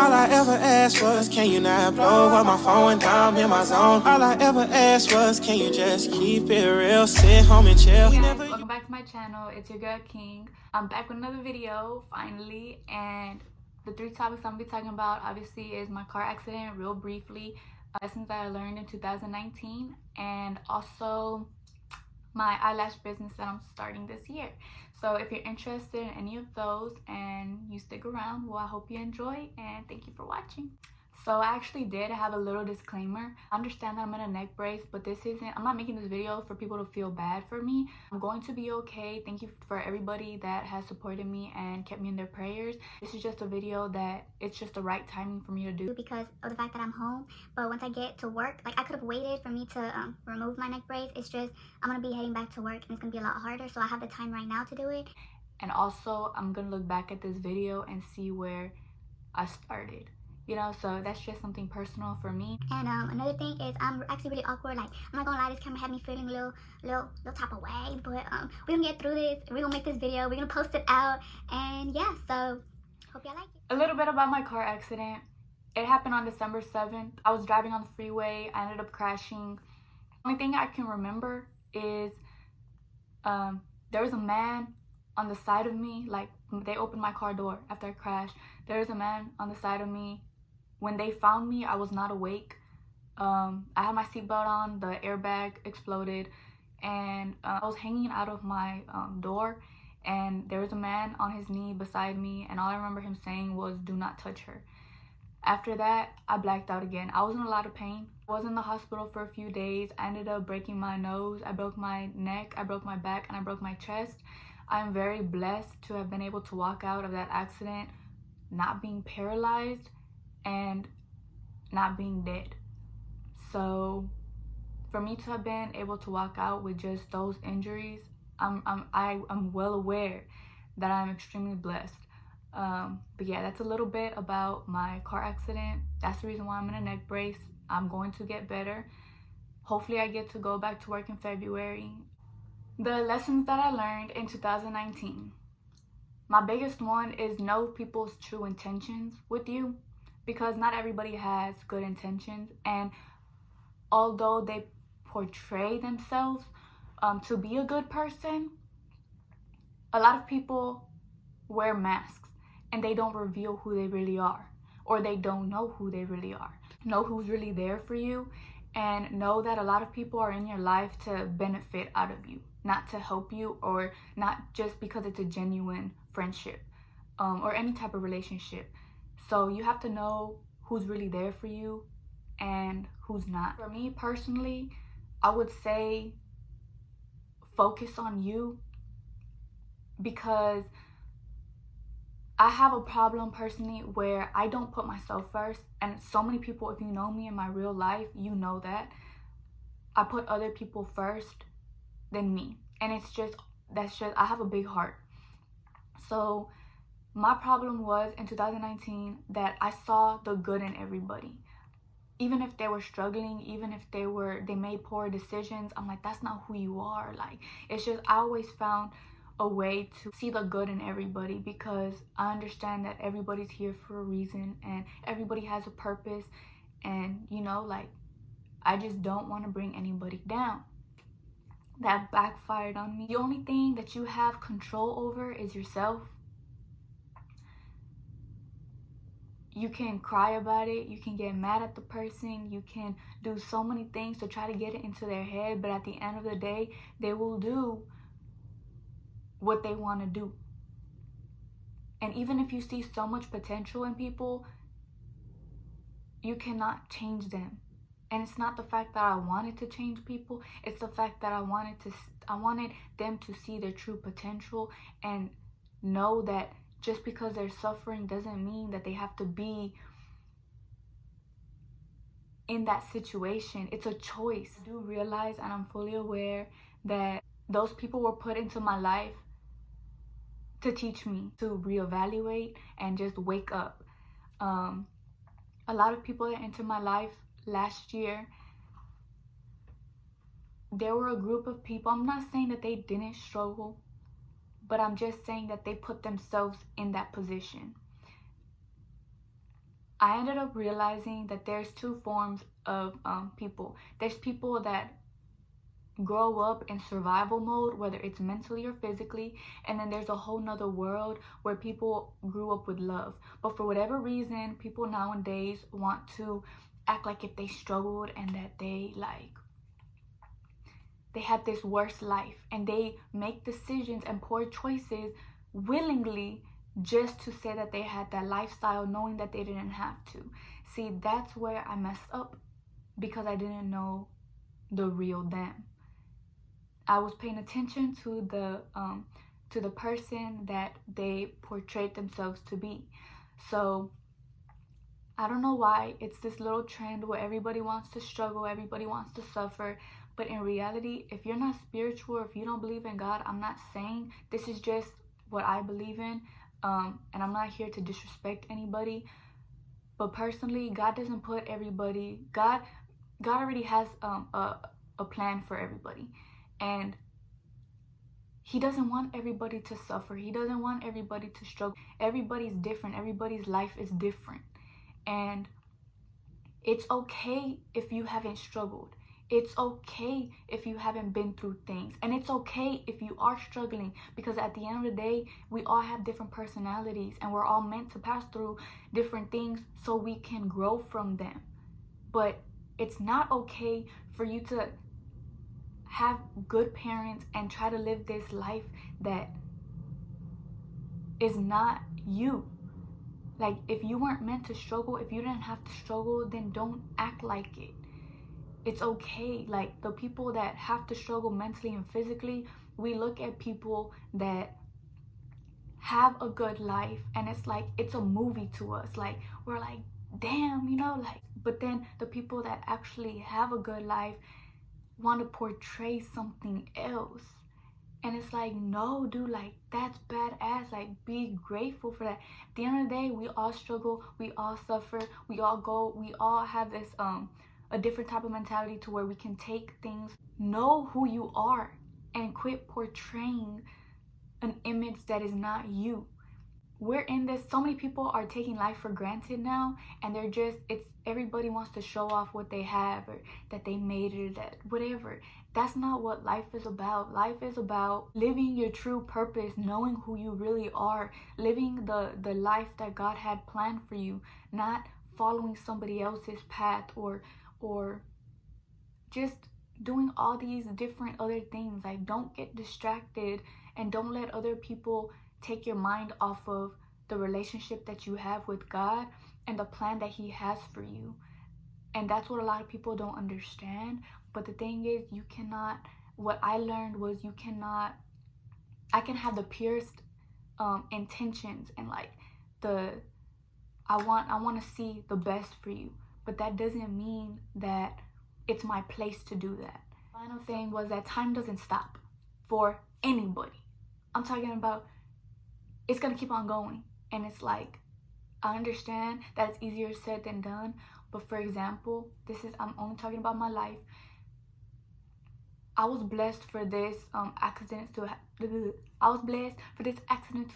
All I ever asked was, can you not blow up my phone down in my zone? All I ever asked was, can you just keep it real, sit home and chill? Hey guys, welcome back to my channel. It's your girl King. I'm back with another video finally, and the three topics I'm gonna be talking about obviously is my car accident real briefly, lessons that I learned in 2019, and also my eyelash business that I'm starting this year. So if you're interested in any of those and you stick around, well, I hope you enjoy, and thank you for watching. So I actually did have a little disclaimer. I understand that I'm in a neck brace, but I'm not making this video for people to feel bad for me. I'm going to be okay. Thank you for everybody that has supported me and kept me in their prayers. This is just a video that it's just the right timing for me to do because of the fact that I'm home. But once I get to work, like I could have waited for me to remove my neck brace. It's just I'm gonna be heading back to work and it's gonna be a lot harder, so I have the time right now to do it. And also I'm gonna look back at this video and see where I started. You know, so that's just something personal for me. And another thing is I'm actually really awkward. Like, I'm not gonna lie, this camera had me feeling a little type of way. But we're gonna get through this. We're gonna make this video. We're gonna post it out. And yeah, so hope y'all like it. A little bit about my car accident. It happened on December 7th. I was driving on the freeway. I ended up crashing. The only thing I can remember is there was a man on the side of me. Like, they opened my car door after I crashed. There was a man on the side of me. When they found me, I was not awake. I had my seatbelt on, the airbag exploded, and I was hanging out of my door, and there was a man on his knee beside me, and all I remember him saying was, "Do not touch her." After that, I blacked out again. I was in a lot of pain. I was in the hospital for a few days. I ended up breaking my nose, I broke my neck, I broke my back, and I broke my chest. I am very blessed to have been able to walk out of that accident not being paralyzed and not being dead. So for me to have been able to walk out with just those injuries, I'm well aware that I'm extremely blessed. But yeah, that's a little bit about my car accident. That's the reason why I'm in a neck brace. I'm going to get better. Hopefully I get to go back to work in February. The lessons that I learned in 2019. My biggest one is know people's true intentions with you, because not everybody has good intentions, and although they portray themselves to be a good person, a lot of people wear masks and they don't reveal who they really are, or they don't know who they really are. Know who's really there for you, and know that a lot of people are in your life to benefit out of you, not to help you, or not just because it's a genuine friendship or any type of relationship. So you have to know who's really there for you and who's not. For me personally, I would say focus on you, because I have a problem personally where I don't put myself first. And so many people, if you know me in my real life, you know that I put other people first than me. And I have a big heart. So my problem was in 2019 that I saw the good in everybody. Even if they were struggling, even if they made poor decisions, I'm like, that's not who you are. Like, it's just, I always found a way to see the good in everybody, because I understand that everybody's here for a reason and everybody has a purpose. And you know, like, I just don't want to bring anybody down. That backfired on me. The only thing that you have control over is yourself. You can cry about it, you can get mad at the person, you can do so many things to try to get it into their head, but at the end of the day, they will do what they want to do. And even if you see so much potential in people, you cannot change them. And it's not the fact that I wanted to change people, it's the fact that I wanted them to see their true potential and know that just because they're suffering doesn't mean that they have to be in that situation. It's a choice. I do realize, and I'm fully aware, that those people were put into my life to teach me to reevaluate and just wake up. A lot of people that entered my life last year, there were a group of people, I'm not saying that they didn't struggle, but I'm just saying that they put themselves in that position. I ended up realizing that there's two forms of people. There's people that grow up in survival mode, whether it's mentally or physically, and then there's a whole nother world where people grew up with love. But for whatever reason, people nowadays want to act like if they struggled and that they had this worse life, and they make decisions and poor choices willingly just to say that they had that lifestyle, knowing that they didn't have to. See, that's where I messed up, because I didn't know the real them. I was paying attention to the person that they portrayed themselves to be. So I don't know why it's this little trend where everybody wants to struggle, everybody wants to suffer. But in reality, if you're not spiritual, if you don't believe in God, I'm not saying, this is just what I believe in. And I'm not here to disrespect anybody. But personally, God doesn't put everybody, God already has a plan for everybody. And He doesn't want everybody to suffer. He doesn't want everybody to struggle. Everybody's different. Everybody's life is different. And it's okay if you haven't struggled. It's okay if you haven't been through things. And it's okay if you are struggling, because at the end of the day, we all have different personalities, and we're all meant to pass through different things so we can grow from them. But it's not okay for you to have good parents and try to live this life that is not you. Like, if you weren't meant to struggle, if you didn't have to struggle, then don't act like it. It's okay. Like, the people that have to struggle mentally and physically, we look at people that have a good life, and it's like it's a movie to us. Like, we're like, damn, like, but then the people that actually have a good life want to portray something else. And it's like, no, dude, like, that's badass. Like, be grateful for that. At the end of the day, we all struggle, we all suffer, we all have this a different type of mentality to where we can take things. Know who you are and quit portraying an image that is not you. We're in this, so many people are taking life for granted now, and everybody wants to show off what they have, or that they made it, or that whatever. That's not what life is about. Life is about living your true purpose, knowing who you really are, living the life that God had planned for you, not following somebody else's path, or just doing all these different other things. Like, don't get distracted, and don't let other people take your mind off of the relationship that you have with God and the plan that He has for you. And that's what a lot of people don't understand. But the thing is, you cannot, what I learned was, I can have the purest intentions, and like I want to see the best for you, but that doesn't mean that it's my place to do that. Final thing was that time doesn't stop for anybody. I'm talking about, it's gonna keep on going. And it's like, I understand that it's easier said than done, but for example, I'm only talking about my life. I was blessed for this accident to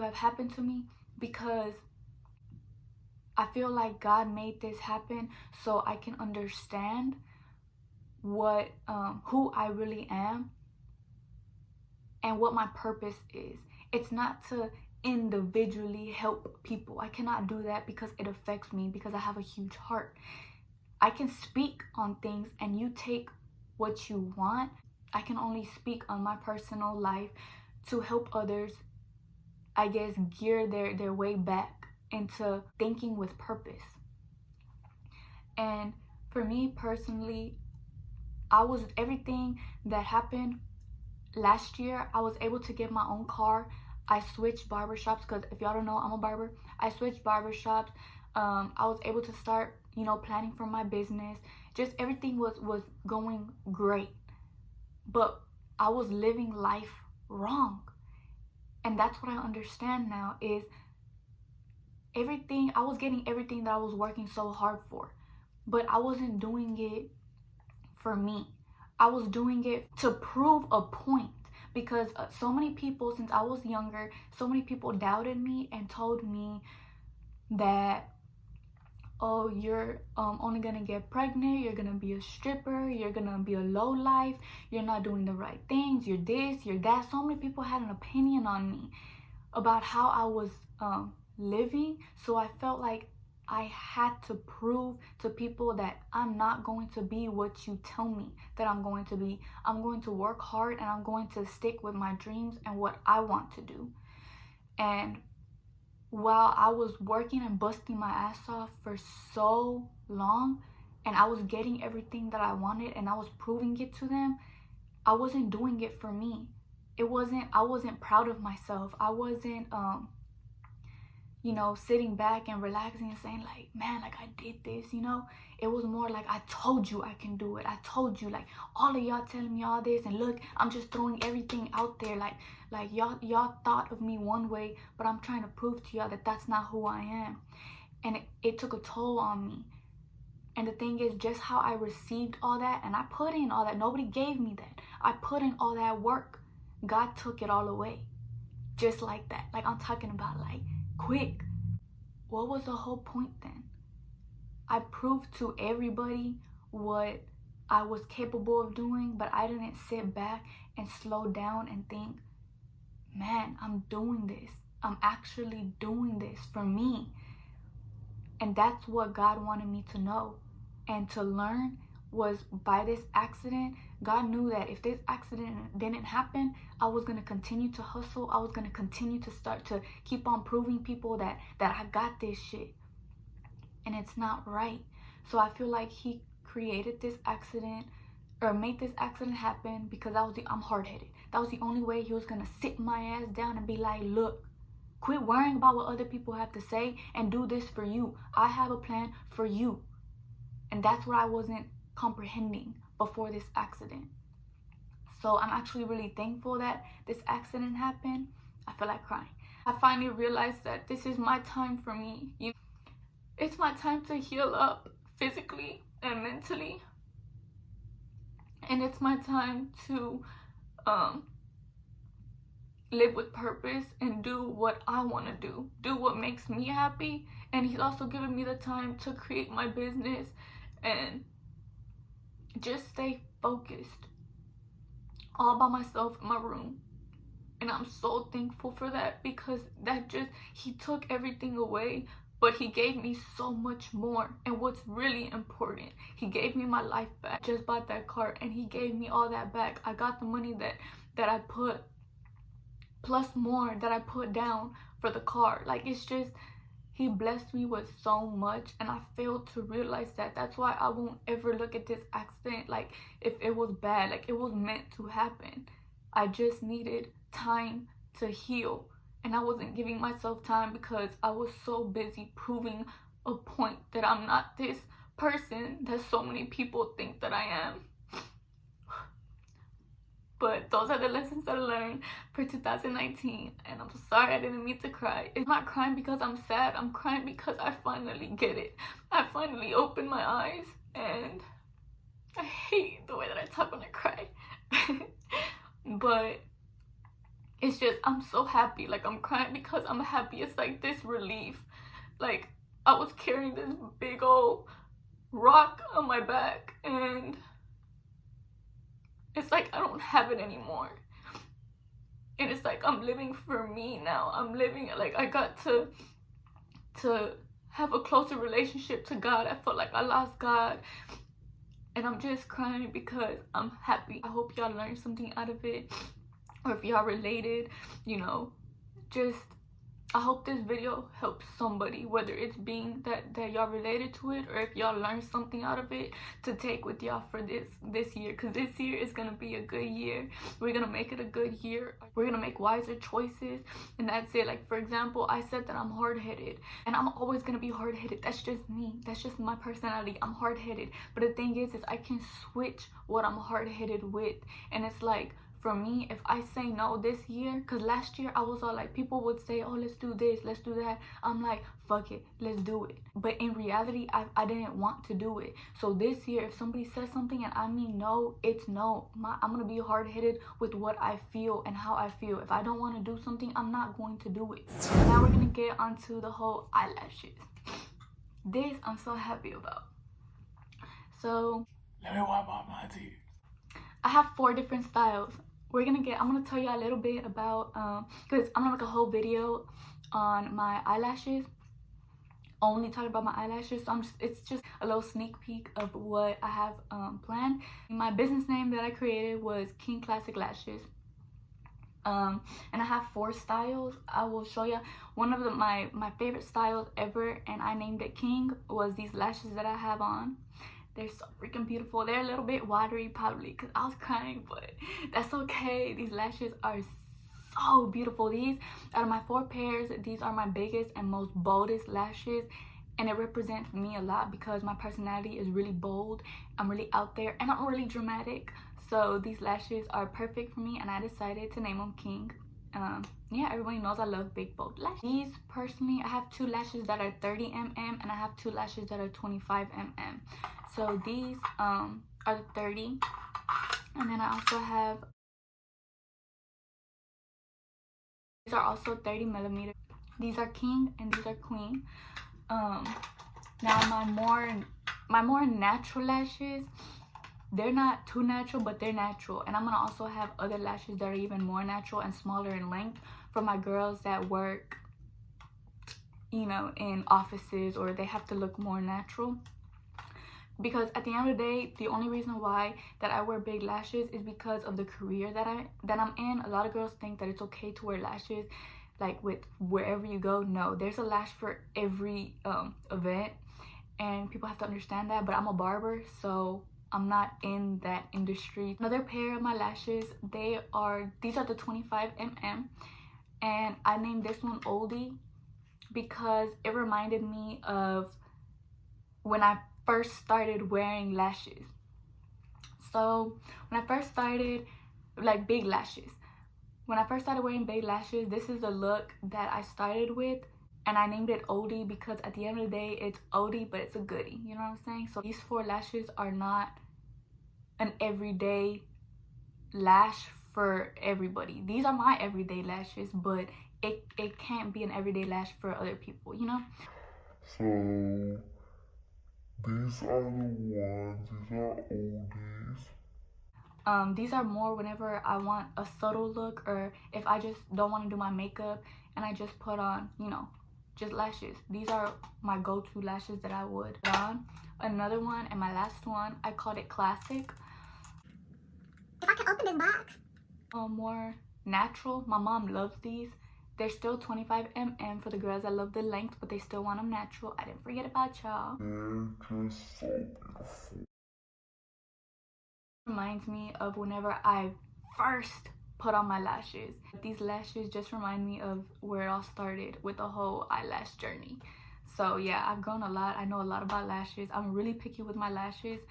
have happened to me, because I feel like God made this happen so I can understand what who I really am and what my purpose is. It's not to individually help people. I cannot do that because it affects me, because I have a huge heart. I can speak on things and you take what you want. I can only speak on my personal life to help others, I guess, gear their way back into thinking with purpose. And for me personally, everything that happened last year, I was able to get my own car. I switched barbershops, because if y'all don't know, I'm a barber. I switched barbershops. I was able to start, planning for my business. Just everything was going great. But I was living life wrong. And that's what I understand now, is I was getting everything that I was working so hard for. But I wasn't doing it for me. I was doing it to prove a point. Because so many people, since I was younger, so many people doubted me and told me that oh, you're only gonna get pregnant, you're gonna be a stripper, you're gonna be a low life, you're not doing the right things, you're this, you're that. So many people had an opinion on me about how I was living. So I felt like I had to prove to people that I'm not going to be what you tell me that I'm going to be. I'm going to work hard and I'm going to stick with my dreams and what I want to do. And while I was working and busting my ass off for so long, and I was getting everything that I wanted and I was proving it to them, I wasn't doing it for me. I wasn't proud of myself. I wasn't sitting back and relaxing and saying like, man, like I did this, It was more like, I told you I can do it. I told you, like, all of y'all telling me all this, and look, I'm just throwing everything out there. Like y'all thought of me one way, but I'm trying to prove to y'all that that's not who I am. And it took a toll on me. And the thing is, just how I received all that, and I put in all that. Nobody gave me that. I put in all that work. God took it all away. Just like that. Like, I'm talking about, like, quick. What was the whole point then? I proved to everybody what I was capable of doing, but I didn't sit back and slow down and think, man, I'm doing this. I'm actually doing this for me. And that's what God wanted me to know and to learn. Was by this accident, God knew that if this accident didn't happen, I was going to continue to hustle. I was going to continue to start to keep on proving people that I got this shit. And it's not right. So I feel like he created this accident or made this accident happen because I'm hard-headed. That was the only way he was going to sit my ass down and be like, look, quit worrying about what other people have to say and do this for you. I have a plan for you. And that's what I wasn't comprehending before this accident. So I'm actually really thankful that this accident happened. I feel like crying. I finally realized that this is my time for me. It's my time to heal up physically and mentally. And it's my time to live with purpose and do what I want to do what makes me happy. And he's also given me the time to create my business and just stay focused all by myself in my room. And I'm so thankful for that, because he took everything away, but he gave me so much more. And what's really important, he gave me my life back. I just bought that car and he gave me all that back. I got the money that I put plus more that I put down for the car. Like, it's just, he blessed me with so much, and I failed to realize that. That's why I won't ever look at this accident like if it was bad, like it was meant to happen. I just needed time to heal, and I wasn't giving myself time because I was so busy proving a point that I'm not this person that so many people think that I am. But those are the lessons that I learned for 2019. And I'm sorry I didn't mean to cry. I'm not crying because I'm sad. I'm crying because I finally get it. I finally opened my eyes. And I hate the way that I talk when I cry. But it's just, I'm so happy. Like, I'm crying because I'm happy. It's like this relief. Like, I was carrying this big old rock on my back, and it's like I don't have it anymore. And it's like I'm living for me now. I'm living, like, I got to have a closer relationship to God. I felt like I lost God. And I'm just crying because I'm happy. I hope y'all learned something out of it. Or if y'all related, just, I hope this video helps somebody, whether it's being that y'all related to it, or if y'all learned something out of it to take with y'all for this year. Because this year is going to be a good year. We're going to make it a good year. We're going to make wiser choices. And that's it. Like, for example, I said that I'm hard-headed. And I'm always going to be hard-headed. That's just me. That's just my personality. I'm hard-headed. But the thing is I can switch what I'm hard-headed with. And it's like, for me, if I say no this year, because last year I was all like, people would say, oh, let's do this, let's do that. I'm like, fuck it, let's do it. But in reality, I didn't want to do it. So this year, if somebody says something and I mean no, it's no. I'm going to be hard-headed with what I feel and how I feel. If I don't want to do something, I'm not going to do it. Now we're going to get onto the whole eyelashes. this I'm so happy about. So let me wipe off my teeth. I have 4 different styles. I'm gonna tell you a little bit about because I'm gonna make a whole video on my eyelashes, only talking about my eyelashes. So it's just a little sneak peek of what I have planned. My business name that I created was King Classic Lashes. And I have 4 styles. I will show you one of my favorite styles ever, and I named it King, was these lashes that I have on. They're so freaking beautiful. They're a little bit watery probably because I was crying, but that's okay. These lashes are so beautiful. These, out of my 4 pairs, these are my biggest and most boldest lashes, and it represents me a lot because my personality is really bold. I'm really out there and I'm really dramatic. So these lashes are perfect for me, and I decided to name them King. Yeah, everybody knows I love big bold lashes. These, personally, I have 2 lashes that are 30 mm and I have 2 lashes that are 25 mm. So these are the 30, and then I also have, these are also 30 millimeter. These are King and these are Queen. Now my more natural lashes, they're not too natural, but they're natural. And I'm gonna also have other lashes that are even more natural and smaller in length for my girls that work, you know, in offices, or they have to look more natural. Because at the end of the day, the only reason why that I wear big lashes is because of the career that I'm in. A lot of girls think that it's okay to wear lashes like with wherever you go. No, there's a lash for every event, and people have to understand that. But I'm a barber, so I'm not in that industry. Another pair of my lashes, these are the 25 mm, and I named this one Oldie because it reminded me of when I first started wearing lashes. So when I first started, like big lashes, when I first started wearing big lashes, this is the look that I started with, and I named it Oldie because at the end of the day, it's oldie, but it's a goodie, you know what I'm saying? So these 4 lashes are not an everyday lash for everybody. These are my everyday lashes, but it can't be an everyday lash for other people, you know? So these are the ones, these are oldies. These are more whenever I want a subtle look, or if I just don't want to do my makeup and I just put on, you know, just lashes. These are my go-to lashes that I would put on. Another one, and my last one, I called it Classic. If I can open this box. More natural. My mom loves these. They're still 25 mm for the girls that love the length, but they still want them natural. I didn't forget about y'all. They're just so beautiful. Reminds me of whenever I first put on my lashes. These lashes just remind me of where it all started with the whole eyelash journey. So yeah, I've grown a lot. I know a lot about lashes. I'm really picky with my lashes.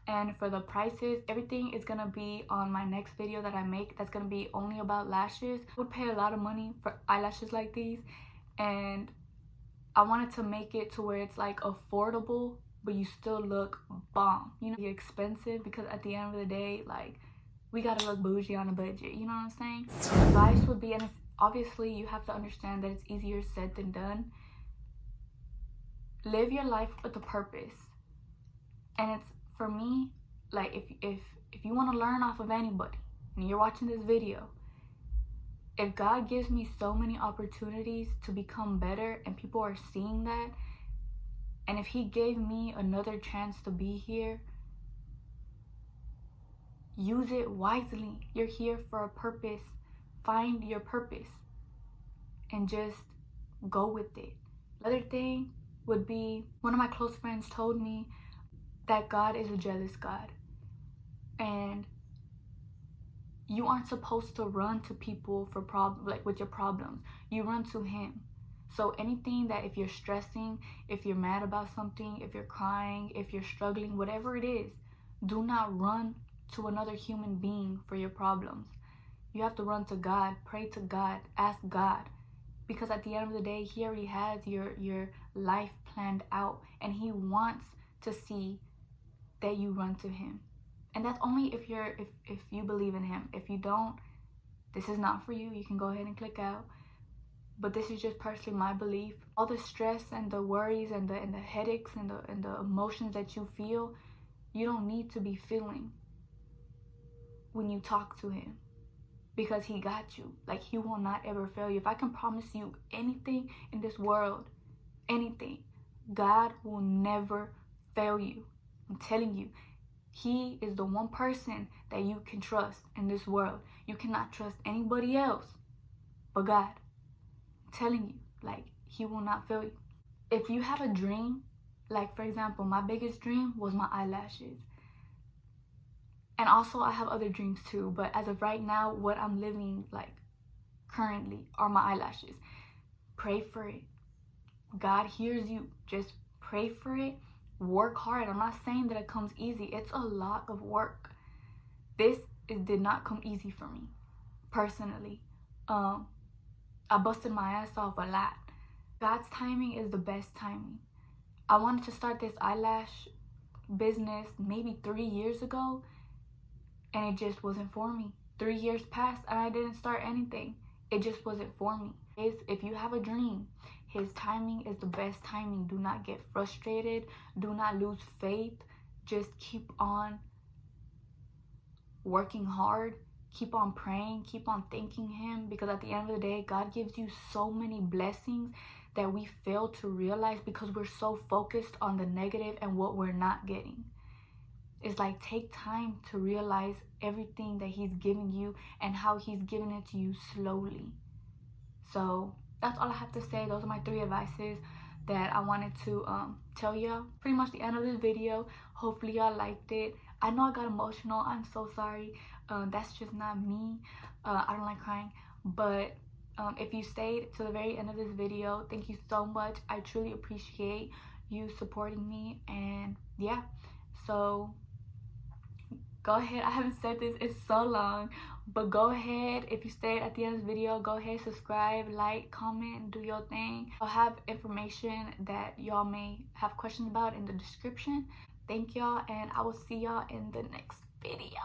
And for the prices, everything is gonna be on my next video that I make that's gonna be only about lashes. I would pay a lot of money for eyelashes like these, and I wanted to make it to where it's like affordable, but you still look bomb. You know, you're expensive because at the end of the day, like, we gotta look bougie on a budget, you know what I'm saying? Advice would be, and it's, obviously you have to understand that it's easier said than done. Live your life with a purpose. And it's, for me, like, if you want to learn off of anybody and you're watching this video, if God gives me so many opportunities to become better and people are seeing that, and if he gave me another chance to be here, use it wisely. You're here for a purpose. Find your purpose and just go with it. Another thing would be, one of my close friends told me that God is a jealous God, and you aren't supposed to run to people for with your problems. You run to him. So anything that, if you're stressing, if you're mad about something, if you're crying, if you're struggling, whatever it is, do not run to another human being for your problems. You have to run to God, pray to God, ask God, because at the end of the day, he already has your life planned out, and he wants to see that you run to him. And that's only if you believe in him. If you don't, this is not for you. You can go ahead and click out. but this is just personally my belief. All the stress and the worries and the headaches and the emotions that you feel, you don't need to be feeling when you talk to him, because he got you. Like, he will not ever fail you. If I can promise you anything in this world, anything, God will never fail you. I'm telling you, he is the one person that you can trust in this world. You cannot trust anybody else but God. I'm telling you, like, he will not fail you. If you have a dream, like for example, my biggest dream was my eyelashes. And also I have other dreams too, but as of right now, what I'm living like currently are my eyelashes. Pray for it. God hears you. Just pray for it. Work hard. I'm not saying that it comes easy. It's a lot of work. It did not come easy for me, personally. I busted my ass off a lot. God's timing is the best timing. I wanted to start this eyelash business maybe 3 years ago, and it just wasn't for me. 3 years passed and I didn't start anything. It just wasn't for me. If you have a dream, his timing is the best timing. Do not get frustrated. Do not lose faith. Just keep on working hard. Keep on praying. Keep on thanking him, because at the end of the day, God gives you so many blessings that we fail to realize because we're so focused on the negative and what we're not getting. It's like, take time to realize everything that he's giving you and how he's giving it to you slowly. So that's all I have to say. Those are my 3 advices that I wanted to tell y'all. Pretty much the end of this video. Hopefully y'all liked it. I know I got emotional. I'm so sorry. That's just not me. I don't like crying. But if you stayed to the very end of this video, thank you so much. I truly appreciate you supporting me. And yeah, so go ahead. I haven't said this in so long, but go ahead. If you stayed at the end of this video, go ahead, subscribe, like, comment, do your thing. I'll have information that y'all may have questions about in the description. Thank y'all, and I will see y'all in the next video.